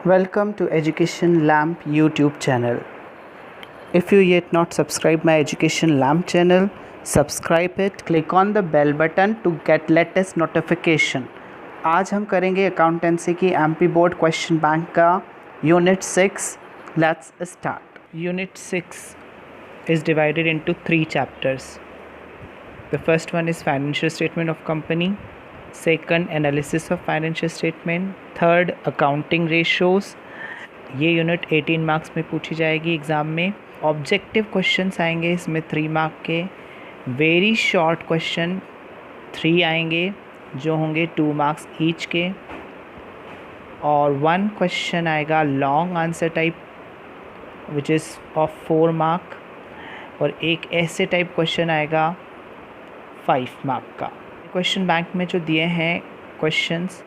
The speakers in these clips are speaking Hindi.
Welcome to Education Lamp YouTube channel. If you yet not subscribe my Education Lamp channel, subscribe it. Click on the bell button to get latest notification. आज हम करेंगे अकाउंटेंसी की एमपी बोर्ड क्वेश्चन बैंक का unit 6. Let's start. Unit 6 is divided into 3 chapters. The first one is financial statement of company. Second, analysis of financial statement. Third, accounting ratios. ये यूनिट 18 मार्क्स में पूछी जाएगी एग्ज़ाम में. ऑब्जेक्टिव क्वेश्चंस आएंगे इसमें 3 मार्क के. वेरी शॉर्ट क्वेश्चन 3 आएंगे जो होंगे 2 मार्क्स ईच के, और 1 क्वेश्चन आएगा long answer type which is of 4 mark, और एक ऐसे टाइप क्वेश्चन आएगा 5 मार्क का. क्वेश्चन बैंक में जो दिए हैं क्वेश्चंस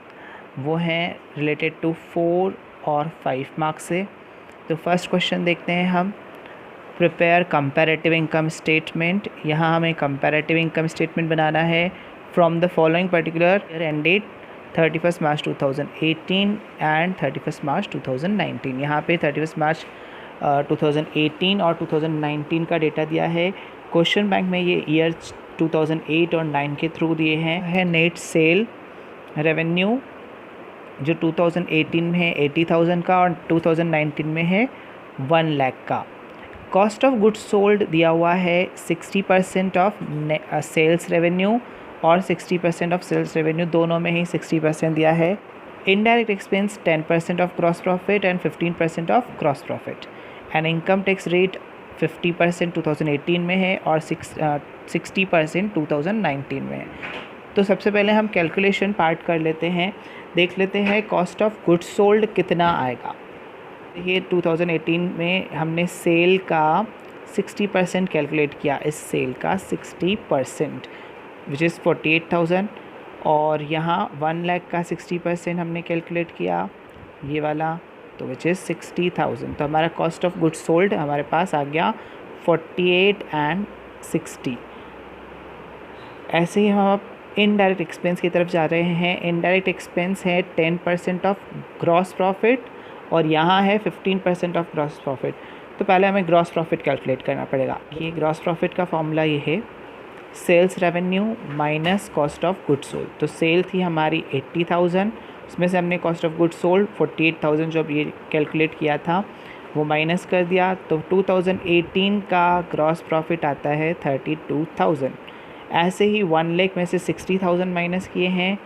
वो हैं रिलेटेड टू 4 और 5 मार्क्स से. तो फर्स्ट क्वेश्चन देखते हैं हम. Prepare comparative income statement. यहाँ हमें कंपैरेटिव इनकम स्टेटमेंट बनाना है from the following particular year end date 31 March 2018 and 31 March 2019. यहाँ पे 31 मार्च 2018 और 2019 का डेटा दिया है. क्वेश्चन बैंक में ये ईयर 2008 और 9 के थ्रू दिए हैं. है नेट सेल रेवेन्यू जो 2018 में है 80,000 का और 2019 में है 1 लाख का. कॉस्ट ऑफ गुड्स सोल्ड दिया हुआ है 60% ऑफ सेल्स रेवेन्यू और 60% ऑफ सेल्स रेवेन्यू, दोनों में ही 60% दिया है. Indirect expense 10% of gross profit and 15% of gross profit. And income tax rate 50% 2018 में है और 60% 2019 में है. तो सबसे पहले हम कैलकुलेशन पार्ट कर लेते हैं. देख लेते हैं कॉस्ट ऑफ गुड्स सोल्ड कितना आएगा. ये 2018 में हमने सेल का 60% कैलकुलेट किया. इस सेल का 60% विच इज़ 48,000, और यहाँ 1 लाख का 60% हमने कैलकुलेट किया ये वाला, तो विच इज़ 60,000. तो हमारा कॉस्ट ऑफ गुड्स सोल्ड हमारे पास आ गया 48 एंड 60. ऐसे ही हम अब इनडायरेक्ट एक्सपेंस की तरफ जा रहे हैं. इनडायरेक्ट एक्सपेंस है 10% ऑफ ग्रॉस प्रॉफिट और यहाँ है 15% ऑफ ग्रॉस प्रॉफिट. तो पहले हमें ग्रॉस प्रॉफिट कैलकुलेट करना पड़ेगा. ये ग्रॉस प्रॉफिट का फॉर्मूला ये है sales revenue minus cost of goods sold. तो सेल थी हमारी 80,000, उसमें से हमने कॉस्ट ऑफ गुड्स सोल्ड 48,000 जो अब ये कैलकुलेट किया था वो माइनस कर दिया. तो 2018 का ग्रॉस प्रॉफिट आता है 32,000. ऐसे ही 1 लाख में से 60,000 माइनस किए हैं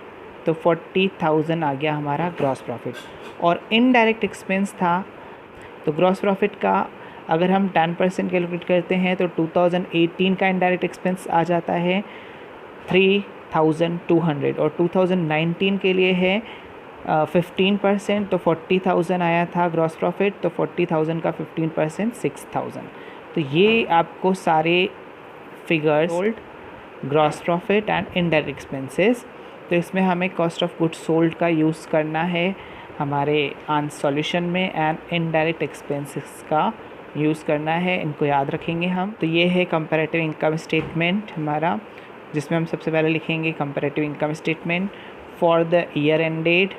तो 40,000 आ गया हमारा ग्रॉस प्रॉफिट. और इनडायरेक्ट एक्सपेंस था तो ग्रॉस प्रॉफिट का अगर हम 10% कैलकुलेट करते हैं तो 2018 का इनडायरेक्ट एक्सपेंस आ जाता है 3,200, और 2019 के लिए है 15%, तो 40,000 आया था ग्रॉस प्रॉफिट. तो 40,000 का 15% 6,000. तो ये आपको सारे figures sold, gross profit and indirect expenses. तो इसमें हमें कॉस्ट ऑफ गुड्स सोल्ड का यूज़ करना है हमारे सॉल्यूशन में, एंड इनडायरेक्ट एक्सपेंसेस का यूज़ करना है. इनको याद रखेंगे हम. तो ये है कंपैरेटिव इनकम स्टेटमेंट हमारा, जिसमें हम सबसे पहले लिखेंगे comparative income statement for the year end date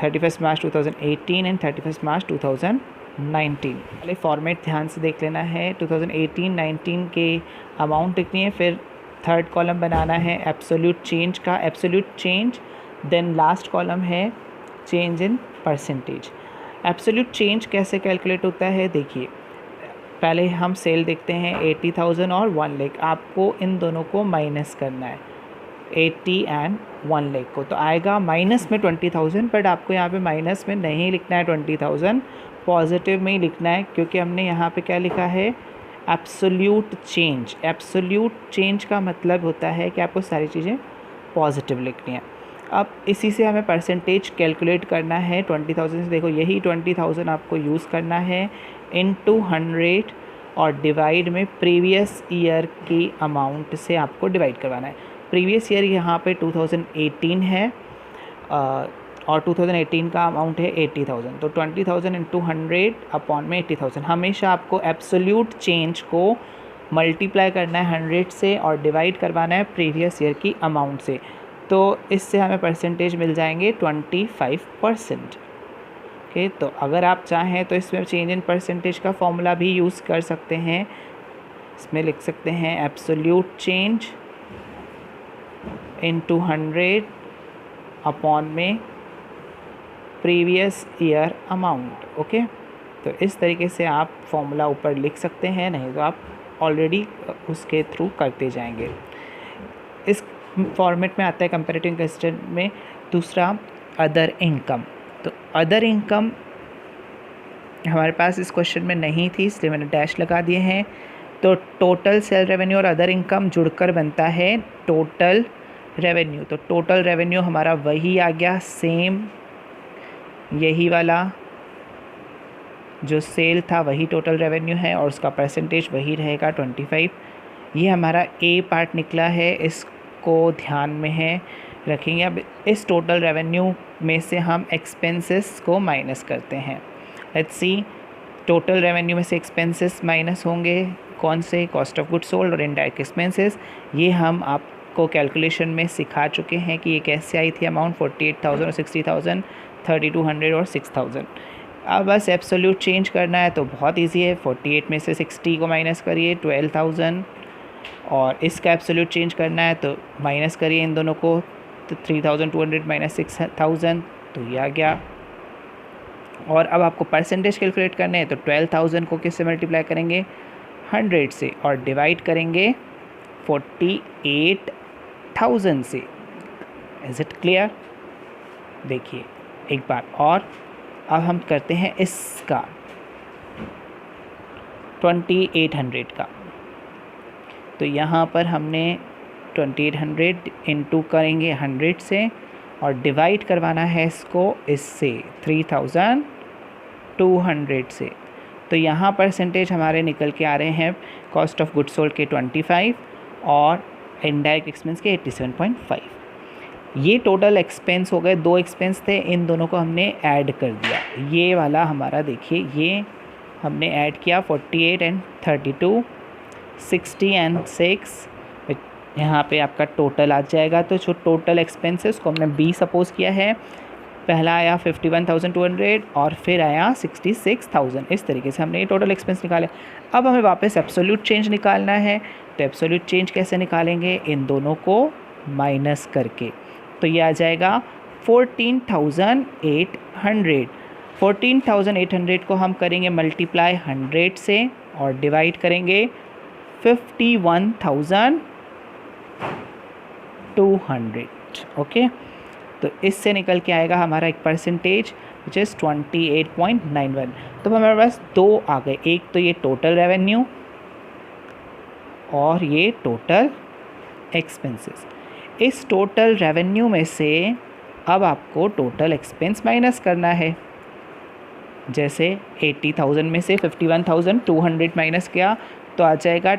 31 March 2018 and 31 March 2019. पहले फॉर्मेट ध्यान से देख लेना है. 2018-19 के अमाउंट लिखनी है, फिर थर्ड कॉलम बनाना है एब्सोल्यूट चेंज का, absolute change. Then last column है change in percentage. Absolute change कैसे कैलकुलेट होता है देखिए. पहले हम सेल देखते हैं 80,000 और 1 लाख. आपको इन दोनों को माइनस करना है 80 एंड 1 लाख को. तो आएगा माइनस में 20,000, बट आपको यहाँ पे माइनस में नहीं लिखना है 20,000, पॉजिटिव में ही लिखना है, क्योंकि हमने यहाँ पे क्या लिखा है एब्सोल्यूट चेंज. एब्सोल्यूट चेंज का मतलब होता है कि आपको सारी चीज़ें पॉजिटिव लिखनी है. अब इसी से हमें परसेंटेज कैलकुलेट करना है 20,000 से. देखो यही 20,000 आपको यूज़ करना है इनटू 100 और डिवाइड में प्रीवियस ईयर की अमाउंट से आपको डिवाइड करवाना है. प्रीवियस ईयर यहाँ पे 2018 है और 2018 का अमाउंट है 80,000. तो 20,000 इंटू 100 अपॉन में 80,000. हमेशा आपको एब्सोल्यूट चेंज को मल्टीप्लाई करना है 100 से और डिवाइड करवाना है प्रीवियस ईयर की अमाउंट से. तो इससे हमें परसेंटेज मिल जाएंगे 25%। ओके, तो अगर आप चाहें तो इसमें चेंज इन परसेंटेज का फॉर्मूला भी यूज़ कर सकते हैं। इसमें लिख सकते हैं एब्सोल्यूट चेंज इनटू 100 अपॉन में प्रीवियस ईयर अमाउंट। ओके, तो इस तरीके से आप फॉर्मूला ऊपर लिख सकते हैं, नहीं तो आप ऑलरेडी उसके थ्रू करते जाएंगे। इस फॉर्मेट में आता है कंपैरेटिव क्वेश्चन में दूसरा अदर इनकम। तो अदर इनकम हमारे पास इस क्वेश्चन में नहीं थी, इसलिए मैंने डैश लगा दिए हैं। तो टोटल सेल रेवेन्यू और अदर इनकम जुड़कर बनता है टोटल रेवेन्यू। तो टोटल रेवेन्यू हमारा वही आ गया, सेम यही वाला जो सेल था वही टोटल रेवेन्यू है और उसका परसेंटेज वही रहेगा 25। ये हमारा ए पार्ट निकला है, इसको ध्यान में है रखेंगे। अब इस टोटल रेवेन्यू में से हम एक्सपेंसेस को माइनस करते हैं। लेट्स सी, टोटल रेवेन्यू में से एक्सपेंसेस माइनस होंगे, कौन से? कॉस्ट ऑफ गुड्स सोल्ड और इनडायरेक्ट एक्सपेंसेस। ये हम आपको कैलकुलेशन में सिखा चुके हैं कि ये कैसे आई थी अमाउंट, 48,000 और 60,000, 3200 और 6000। अब बस एब्सोल्यूट चेंज करना है तो बहुत इजी है, 48 में से 60 को माइनस करिए 12,000, और इसका एब्सोल्यूट चेंज करना है तो माइनस करिए इन दोनों को, तो 3200 माइनस 6000, तो ये आ गया। और अब आपको परसेंटेज कैलकुलेट करने हैं तो 12,000 को किससे मल्टीप्लाई करेंगे? 100 से, और डिवाइड करेंगे 48,000 से। Is it clear? देखिए एक बार और, अब हम करते हैं इसका 2800 का। तो यहाँ पर हमने 2800 इंटू करेंगे 100 से, और डिवाइड करवाना है इसको इससे 3200 से। तो यहाँ परसेंटेज हमारे निकल के आ रहे हैं कॉस्ट ऑफ गुड्स सोल्ड के 25 और इनडायरेक्ट एक्सपेंस के 87.5। ये टोटल एक्सपेंस हो गए, दो एक्सपेंस थे, इन दोनों को हमने ऐड कर दिया। ये वाला हमारा देखिए, ये हमने ऐड किया 48 एंड 32, 60 एंड 6, यहाँ पे आपका टोटल आ जाएगा। तो जो टोटल एक्सपेंसेस को हमने बी सपोज किया है, पहला आया 51,200 और फिर आया 66,000। इस तरीके से हमने ये टोटल एक्सपेंस निकाले। अब हमें वापस एब्सोल्यूट चेंज निकालना है, तो एब्सोल्यूट चेंज कैसे निकालेंगे? इन दोनों को माइनस करके। तो ये आ जाएगा 14,800। 14,800 को हम करेंगे मल्टीप्लाई 100 से और डिवाइड करेंगे 51,200। ओके, तो इससे निकल के आएगा हमारा एक परसेंटेज विच इज़ 28.91। तो हमारे पास दो आ गए, एक तो ये टोटल रेवेन्यू और ये टोटल एक्सपेंसेस। इस टोटल रेवेन्यू में से अब आपको टोटल एक्सपेंस माइनस करना है। जैसे 80,000 में से 51,200 माइनस किया तो आ जाएगा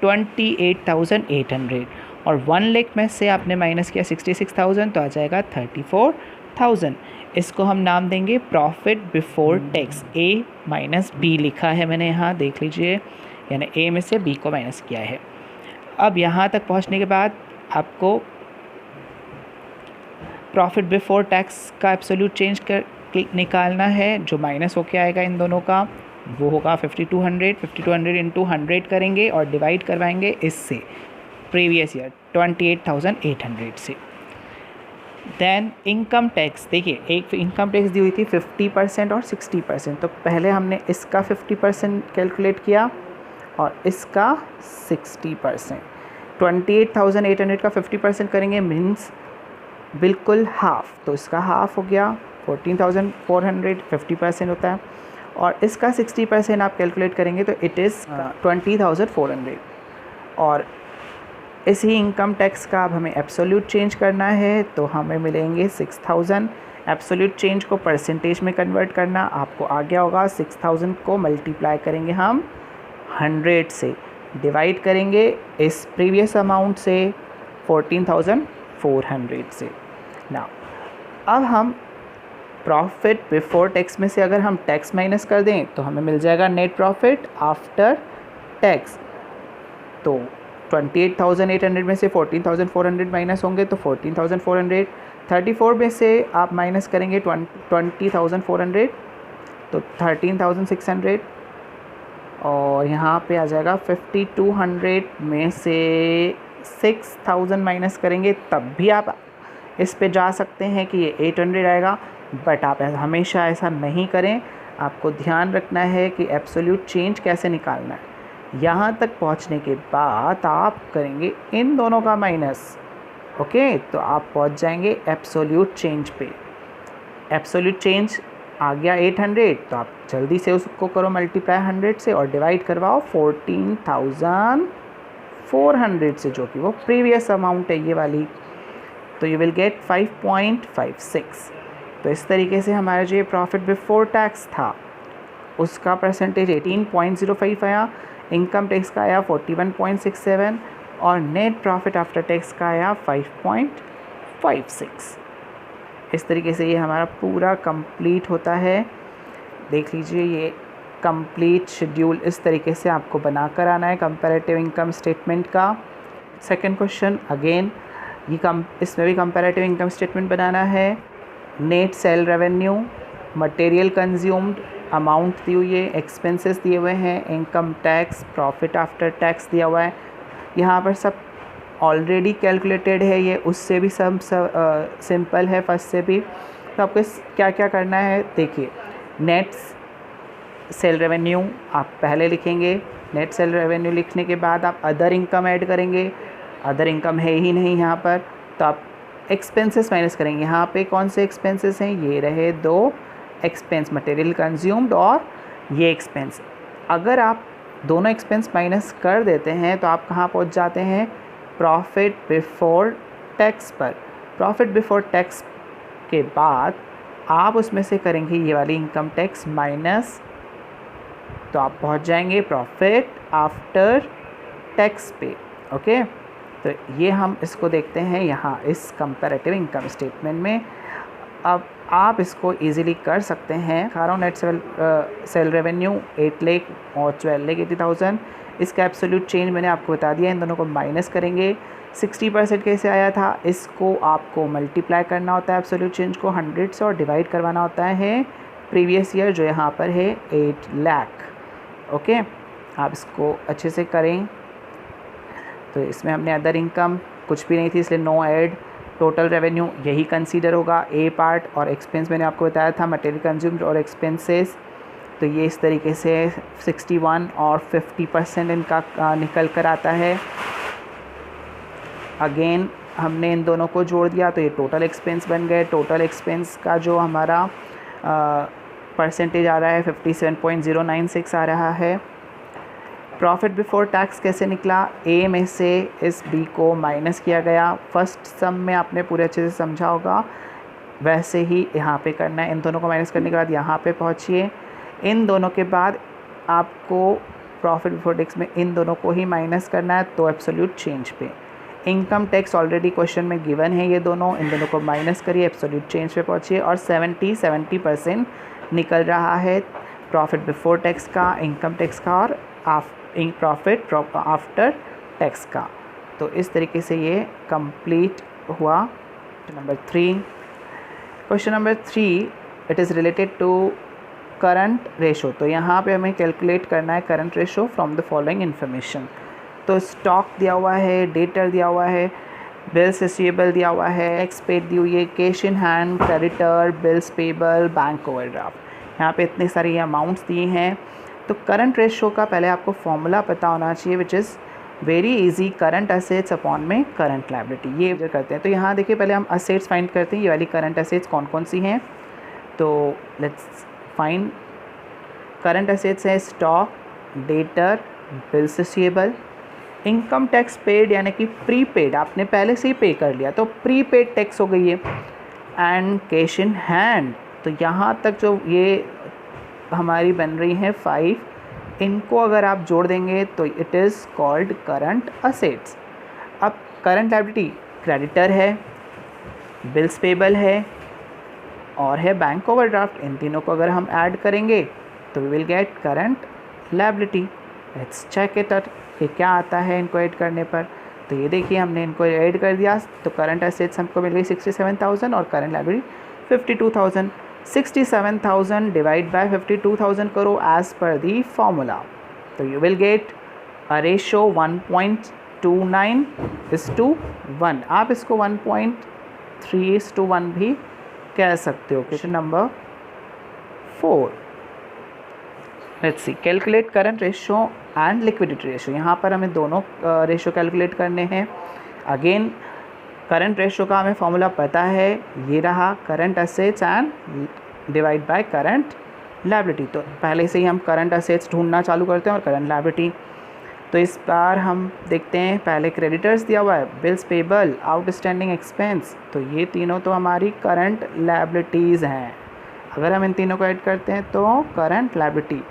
28,800, और 1 लाख में से आपने माइनस किया 66,000 तो आ जाएगा 34,000। इसको हम नाम देंगे प्रॉफिट बिफोर टैक्स। ए माइनस बी लिखा है मैंने यहाँ, देख लीजिए, यानी ए में से बी को माइनस किया है। अब यहाँ तक पहुँचने के बाद आपको प्रॉफिट बिफोर टैक्स का एब्सोल्यूट चेंज कर निकालना है। जो माइनस होके आएगा इन दोनों का वो होगा 5200 इंटू 100 करेंगे और डिवाइड करवाएंगे इससे प्रीवियस ईयर 28,800 से। देन इनकम टैक्स, देखिए एक इनकम टैक्स दी हुई थी 50% और 60%। तो पहले हमने इसका 50% कैलकुलेट किया और इसका 60%। 28,800 का 50% करेंगे मीन्स बिल्कुल हाफ, तो इसका हाफ हो गया 14,400, 50% होता है, और इसका 60% आप कैलकुलेट करेंगे तो इट इज़ 20,400। और इसी इनकम टैक्स का अब हमें एब्सोल्यूट चेंज करना है तो हमें मिलेंगे 6,000। एब्सोल्यूट चेंज को परसेंटेज में कन्वर्ट करना आपको आ गया होगा। 6,000 को मल्टीप्लाई करेंगे हम 100 से, डिवाइड करेंगे इस प्रीवियस अमाउंट से 14,400 से। ना अब हम प्रॉफिट बिफोर टैक्स में से अगर हम टैक्स माइनस कर दें तो हमें मिल जाएगा नेट प्रॉफिट आफ्टर टैक्स। तो 28,800 में से 14,400 माइनस होंगे तो 14,400। 34 में से आप माइनस करेंगे 20,400 तो 13,600। और यहाँ पे आ जाएगा 5,200 में से 6,000 माइनस करेंगे, तब भी आप इस पे जा सकते हैं कि ये 800 आएगा। बट आप हमेशा ऐसा नहीं करें, आपको ध्यान रखना है कि एब्सोल्यूट चेंज कैसे निकालना है। यहाँ तक पहुँचने के बाद आप करेंगे इन दोनों का माइनस, ओके, तो आप पहुँच जाएंगे एब्सोल्यूट चेंज पे। एब्सोल्यूट चेंज आ गया 800, तो आप जल्दी से उसको करो मल्टीप्लाई 100 से और डिवाइड करवाओ 14,400 से, जो कि वो प्रीवियस अमाउंट है ये वाली, तो यू विल गेट 5.56। तो इस तरीके से हमारा जो ये प्रॉफिट बिफोर टैक्स था उसका परसेंटेज 18.05 आया, इनकम टैक्स का आया 41.67 और नेट प्रॉफिट आफ्टर टैक्स का आया 5.56। इस तरीके से ये हमारा पूरा कंप्लीट होता है। देख लीजिए, ये कंप्लीट शेड्यूल इस तरीके से आपको बना कर आना है कंपैरेटिव इनकम स्टेटमेंट का। सेकंड क्वेश्चन अगेन इसमें भी कंपैरेटिव इनकम स्टेटमेंट बनाना है। Net sale revenue, material consumed, amount दी हुई है, एक्सपेंसेस दिए हुए हैं, income tax, profit after tax दिया हुआ है। यहाँ पर सब ऑलरेडी कैलकुलेटेड है, ये उससे भी सब सिंपल है फर्स्ट से भी। तो आपको क्या क्या करना है देखिए। नेट सेल रेवेन्यू आप पहले लिखेंगे, नेट सेल रेवेन्यू लिखने के बाद आप अदर इनकम ऐड करेंगे। अदर इनकम है ही नहीं यहाँ पर, तो आप एक्सपेंसेस माइनस करेंगे। यहाँ पे कौन से एक्सपेंसेस हैं, ये रहे दो एक्सपेंस, मटेरियल कंज्यूम्ड और ये एक्सपेंस। अगर आप दोनों एक्सपेंस माइनस कर देते हैं तो आप कहाँ पहुँच जाते हैं, प्रॉफिट बिफोर टैक्स पर। प्रॉफिट बिफोर टैक्स के बाद आप उसमें से करेंगे ये वाली इनकम टैक्स माइनस, तो आप पहुँच जाएंगे प्रॉफिट आफ्टर टैक्स पे, ओके। तो ये हम इसको देखते हैं यहाँ इस कंपैरेटिव इनकम स्टेटमेंट में। अब आप इसको इजीली कर सकते हैं। खारा नेट सेल रेवेन्यू 8 लाख और 12,80,000। इसका एब्सोल्यूट चेंज मैंने आपको बता दिया, इन दोनों को माइनस करेंगे। 60% कैसे आया था, इसको आपको मल्टीप्लाई करना होता है एब्सोल्यूट चेंज को 100 से और डिवाइड करवाना होता है प्रीवियस ईयर जो यहाँ पर है 8 लाख, ओके। आप इसको अच्छे से करें। तो इसमें हमने अदर इनकम कुछ भी नहीं थी इसलिए नो ऐड। टोटल रेवेन्यू यही कंसीडर होगा, ए पार्ट, और एक्सपेंस मैंने आपको बताया था मटेरियल कंज्यूम्ड और एक्सपेंसेस। तो ये इस तरीके से 61 और 50% इनका निकल कर आता है। अगेन हमने इन दोनों को जोड़ दिया तो ये टोटल एक्सपेंस बन गए। टोटल एक्सपेंस का जो हमारा परसेंटेज आ रहा है 57.096 आ रहा है। प्रॉफिट बिफोर टैक्स कैसे निकला, ए में से इस बी को माइनस किया गया। फर्स्ट सम में आपने पूरे अच्छे से समझा होगा, वैसे ही यहाँ पे करना है। इन दोनों को माइनस करने के बाद यहाँ पे पहुँचिए। इन दोनों के बाद आपको प्रॉफिट बिफोर टैक्स में इन दोनों को ही माइनस करना है, तो एब्सोल्यूट चेंज पे। इनकम टैक्स ऑलरेडी क्वेश्चन में गिवन है ये दोनों, इन दोनों को माइनस करिए, एब्सोल्यूट चेंज पे पहुँचिए और 70% निकल रहा है प्रॉफिट बिफोर टैक्स का, इनकम टैक्स का और प्रॉफिट आफ्टर टैक्स का। तो इस तरीके से ये कंप्लीट हुआ। Number 3, question number 3, it is related to current ratio. तो यहाँ पे हमें कैलकुलेट करना है current ratio from the following information. तो स्टॉक दिया हुआ है, डेटर दिया हुआ है, बिल्स रिसीवेबल दिया हुआ है, टैक्स पेड दी हुई है, cash in hand, creditor, bills payable, bank overdraft. यहाँ पे इतने सारे अमाउंट्स दिए हैं। तो करंट रेशो का पहले आपको फॉर्मूला पता होना चाहिए, which is very easy, current assets upon में करंट लायबिलिटी। ये करते हैं। तो यहाँ देखिए पहले हम असेट्स फाइंड करते हैं, ये वाली करंट असेट्स कौन कौन सी हैं। तो लेट्स फाइंड करंट असेट्स है stock, debtor, bills receivable, income tax paid यानी कि प्रीपेड, आपने पहले से ही पे कर लिया तो प्रीपेड टैक्स हो गई है, एंड कैश इन हैंड। तो यहाँ तक जो ये हमारी बन रही है 5, इनको अगर आप जोड़ देंगे तो it is called current assets. अब करंट लायबिलिटी क्रेडिटर है, बिल्स पेबल है और है बैंक ओवरड्राफ्ट। इन तीनों को अगर हम ऐड करेंगे तो we will get current liability. Let's check it out. कि क्या आता है इनको ऐड करने पर। तो ये देखिए हमने इनको ऐड कर दिया तो करंट एसेट्स हमको मिल गई 67,000 और करंट लायबिलिटी 52,000। 67,000 डिवाइड बाय 52,000 करो एज पर दी फॉर्मूला, तो you will get a ratio 1.29:1। आप इसको 1.3:1 भी कह सकते हो। Question number 4, let's see calculate current ratio and liquidity ratio. यहाँ पर हमें दोनों रेशो कैलकुलेट करने हैं। अगेन करंट रेशो का हमें फॉर्मूला पता है, ये रहा current assets and divide by current liability. तो पहले से ही हम करंट असेट्स ढूंढना चालू करते हैं और करंट लायबिलिटी। तो इस बार हम देखते हैं, पहले क्रेडिटर्स दिया हुआ है, बिल्स पेबल, आउटस्टैंडिंग एक्सपेंस, तो ये तीनों तो हमारी करंट लायबिलिटीज़ हैं। अगर हम इन तीनों को ऐड करते हैं तो करंट लायबिलिटी,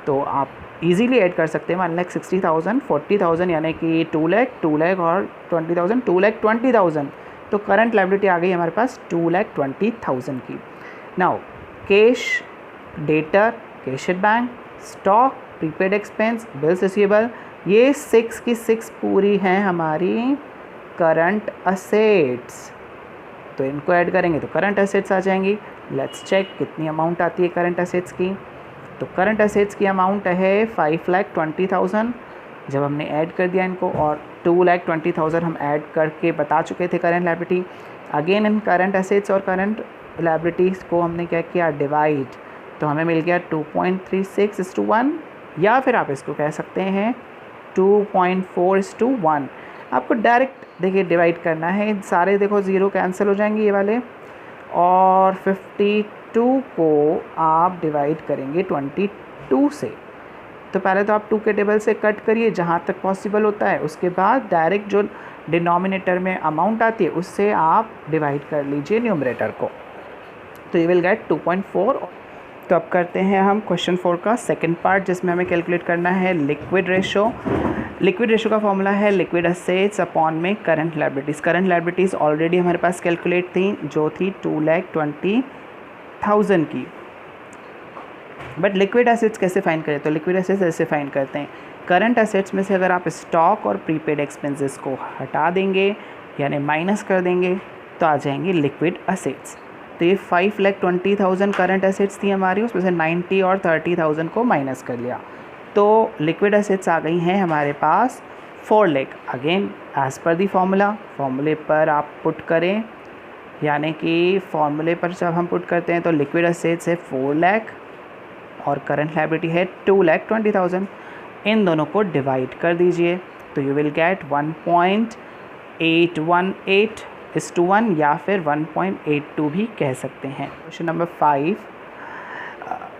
तो आप इजीली ऐड कर सकते हैं 1,60,000, 40,000 यानी कि 2 लाख और 20,000, 2,20,000। तो करंट लायबिलिटी आ गई हमारे पास 2,20,000 की। Now cash, debtor, cash at bank, stock, prepaid expense, bills receivable, ये 6 की 6 पूरी हैं हमारी करंट असेट्स। तो इनको ऐड करेंगे तो करंट असेट्स आ जाएंगी। लेट्स चेक कितनी अमाउंट आती है करंट असेट्स की। तो करंट असेट्स की अमाउंट है 5,20,000। जब हमने ऐड कर दिया इनको, और 2,20,000 हम ऐड करके बता चुके थे current liability. Again in current assets और करंट लायबिलिटीज़ को हमने क्या किया, डिवाइड, तो हमें मिल गया 2.36:1, या फिर आप इसको कह सकते हैं 2.4:1। आपको डायरेक्ट देखिए डिवाइड करना है, सारे देखो ज़ीरो कैंसिल हो जाएंगे ये वाले, और 52 को आप डिवाइड करेंगे 22 से। तो पहले तो आप 2 के टेबल से कट करिए जहाँ तक पॉसिबल होता है, उसके बाद डायरेक्ट जो डिनोमिनेटर में अमाउंट आती है उससे आप डिवाइड कर लीजिए न्यूमरेटर को, तो यू विल गेट 2.4। तो अब करते हैं हम क्वेश्चन 4 का सेकंड पार्ट, जिसमें हमें कैलकुलेट करना है लिक्विड रेशो। लिक्विड रेशो का फॉर्मूला है लिक्विड असेट्स अपॉन में current liabilities. Current liabilities already हमारे पास कैलकुलेट थी, जो थी 2,20,000 की। बट लिक्विड असेट्स कैसे फाइंड करें, तो लिक्विड असेट्स ऐसे फाइंड करते हैं, करंट असेट्स में से अगर आप स्टॉक और प्रीपेड एक्सपेंसेस को हटा देंगे यानी माइनस कर देंगे तो आ जाएंगे लिक्विड असेट्स। तो ये 5,20,000 करंट असेट्स थी हमारी, उसमें से 90 और 30,000 को माइनस कर लिया, तो लिक्विड असेट्स आ गई हैं हमारे पास 4 लाख। अगेन एज़ पर दी फॉर्मूले पर आप पुट करें, यानी कि फॉर्मूले पर जब हम पुट करते हैं तो लिक्विड असेट्स है 4 लाख और करंट लायबिलिटी है 2,20,000। इन दोनों को डिवाइड कर दीजिए तो यू विल गेट 1.818:1 या फिर 1.82 भी कह सकते हैं। Question number 5,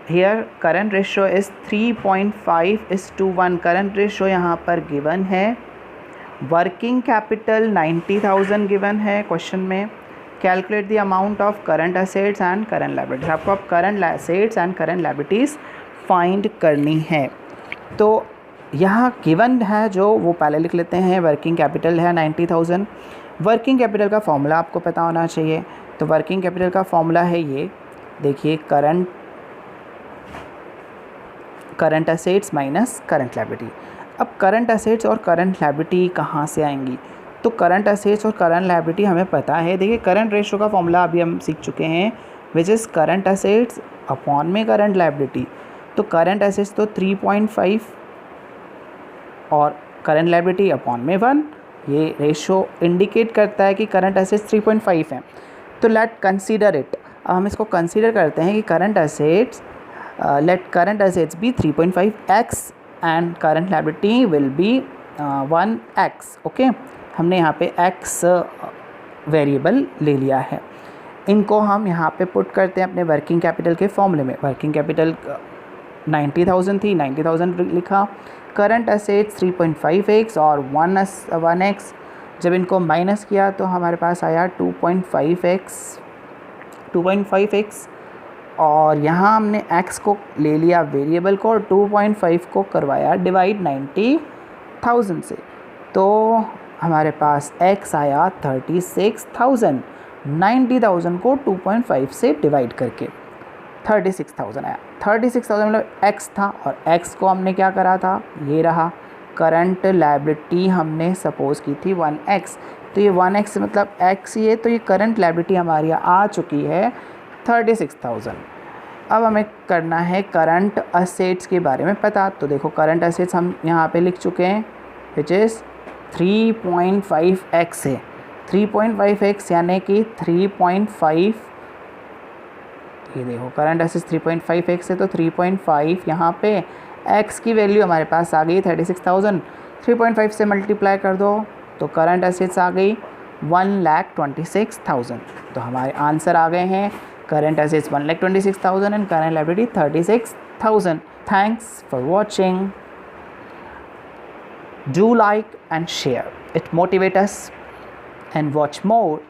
here current ratio is 3.5:1। Current ratio यहाँ पर गिवन है। वर्किंग कैपिटल 90,000 गिवन है क्वेश्चन में। Calculate the amount of current assets and current liabilities. आपको अब current assets and current liabilities find करनी है। तो यहाँ गिवन है जो वो पहले लिख लेते हैं। वर्किंग कैपिटल है 90,000। वर्किंग कैपिटल का फॉर्मूला आपको पता होना चाहिए। तो वर्किंग कैपिटल का फॉर्मूला है ये, देखिए current assets minus current liability. अब करंट असेट्स और करंट लायबिलिटी कहाँ से आएंगी, तो करंट असेट्स और करंट लायबिलिटी हमें पता है। देखिए करंट रेशो का फॉर्मूला अभी हम सीख चुके हैं, which is current assets upon में करंट लायबिलिटी। तो करंट असेट्स तो 3.5 और करंट लायबिलिटी अपॉन में 1। ये रेशो इंडिकेट करता है कि करंट असेट्स 3.5 हैं। तो लेट कंसीडर इट। अब हम इसको कंसीडर करते हैं कि current assets let current assets be 3.5x and current liability will be 1x। Okay, हमने यहाँ पे x वेरिएबल ले लिया है। इनको हम यहाँ पे पुट करते हैं अपने वर्किंग कैपिटल के फॉर्मूले में। वर्किंग कैपिटल 90,000 थी, 90,000 लिखा। करंट असेट्स 3.5x और 1x। जब इनको माइनस किया तो हमारे पास आया 2.5x और यहाँ हमने x को ले लिया वेरिएबल को और 2.5 को करवाया डिवाइड 90,000 से। तो हमारे पास x आया 36,000। 90,000 को 2.5 से डिवाइड करके 36,000 आया। 36,000 मतलब x था और x को हमने क्या करा था, ये रहा करंट लायबिलिटी हमने सपोज़ की थी 1x, तो ये 1x मतलब x ही है, तो ये करंट लायबिलिटी हमारी आ चुकी है 36,000। अब हमें करना है करंट असेट्स के बारे में पता। तो देखो करंट असेट्स हम यहाँ पे लिख चुके हैं, विच इज़ 3.5x है। 3.5x यानी कि 3.5, ये देखो करंट असेट्स 3.5x है, तो 3.5 यहाँ पे x की वैल्यू हमारे पास आ गई 36,000। 3.5 से मल्टीप्लाई कर दो तो करंट असेट्स आ गई 1,26,000। तो हमारे आंसर आ गए हैं current assets 1,26,000 and current liability 36,000. Thanks for watching. Do like and share. It motivates us and watch more